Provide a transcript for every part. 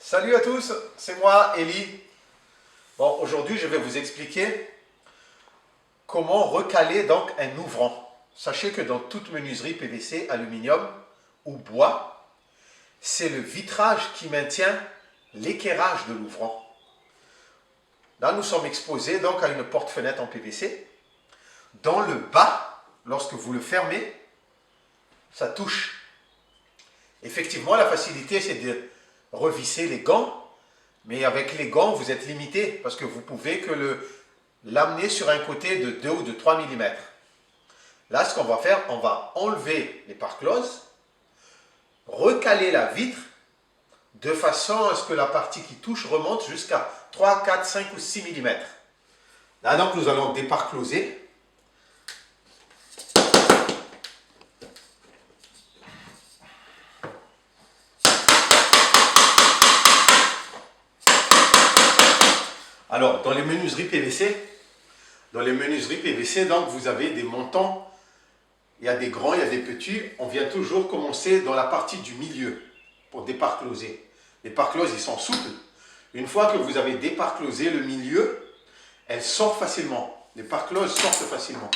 Salut à tous, c'est moi, Eli. Bon, aujourd'hui, je vais vous expliquer comment recaler donc un ouvrant. Sachez que dans toute menuiserie PVC, aluminium ou bois, c'est le vitrage qui maintient l'équerrage de l'ouvrant. Là, nous sommes exposés donc à une porte-fenêtre en PVC. Dans le bas, lorsque vous le fermez, ça touche. Effectivement, la facilité, c'est de revisser les gants, mais avec les gants, vous êtes limité parce que vous pouvez que l'amener sur un côté de 2 ou de 3 mm. Là, ce qu'on va faire, on va enlever les pare-closes, recaler la vitre de façon à ce que la partie qui touche remonte jusqu'à 3, 4, 5 ou 6 mm. Là, donc, nous allons déparcloser. Alors, dans les menuiseries PVC, donc, vous avez des montants. Il y a des grands, il y a des petits. On vient toujours commencer dans la partie du milieu pour déparcloser. Les parcloses, ils sont souples. Une fois que vous avez déparclosé le milieu, elles sortent facilement. Les parcloses sortent facilement.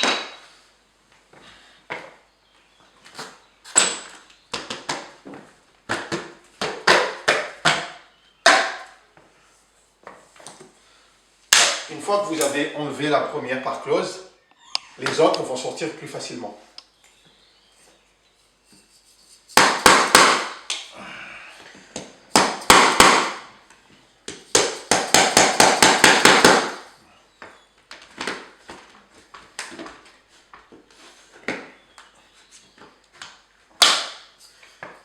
Une fois que vous avez enlevé la première parclose, les autres vont sortir plus facilement.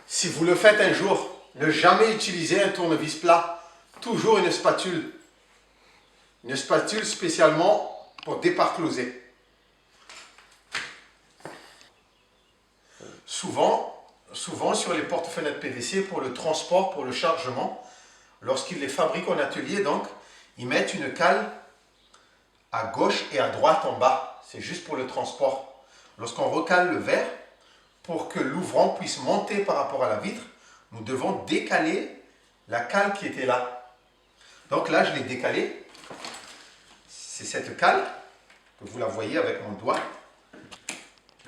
Si vous le faites un jour, ne jamais utiliser un tournevis plat, toujours une spatule. Une spatule spécialement pour déparcloser. Souvent sur les porte-fenêtres PVC, pour le transport, pour le chargement, lorsqu'ils les fabriquent en atelier, donc, ils mettent une cale à gauche et à droite en bas. C'est juste pour le transport. Lorsqu'on recale le verre, pour que l'ouvrant puisse monter par rapport à la vitre, nous devons décaler la cale qui était là. Donc là, je l'ai décalée. C'est cette cale, que vous la voyez avec mon doigt.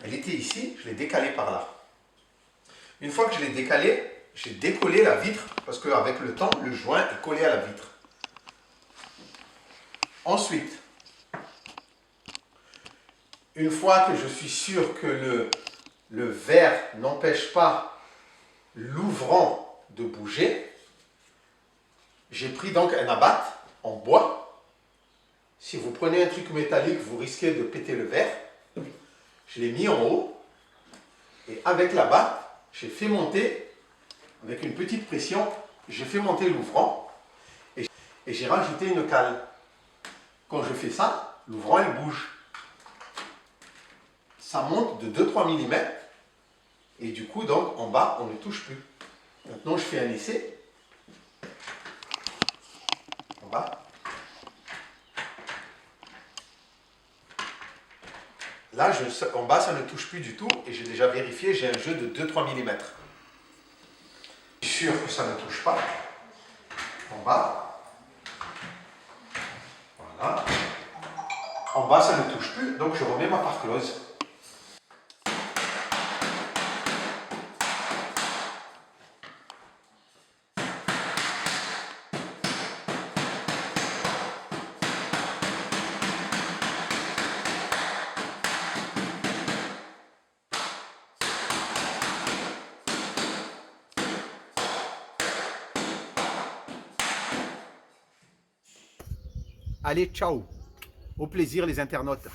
Elle était ici, je l'ai décalée par là. Une fois que je l'ai décalée, j'ai décollé la vitre, parce qu'avec le temps, le joint est collé à la vitre. Ensuite, une fois que je suis sûr que le verre n'empêche pas l'ouvrant de bouger, j'ai pris donc un abat en bois. Si vous prenez un truc métallique, vous risquez de péter le verre. Je l'ai mis en haut et avec la batte, j'ai fait monter, avec une petite pression, j'ai fait monter l'ouvrant et j'ai rajouté une cale. Quand je fais ça, l'ouvrant il bouge. Ça monte de 2-3 mm et du coup, donc, en bas, on ne touche plus. Maintenant, je fais un essai. En bas. Là, en bas, ça ne touche plus du tout et j'ai déjà vérifié, j'ai un jeu de 2-3 mm. Je suis sûr que ça ne touche pas. En bas. Voilà. En bas, ça ne touche plus, donc je remets ma parclose. Allez, ciao! Au plaisir les internautes!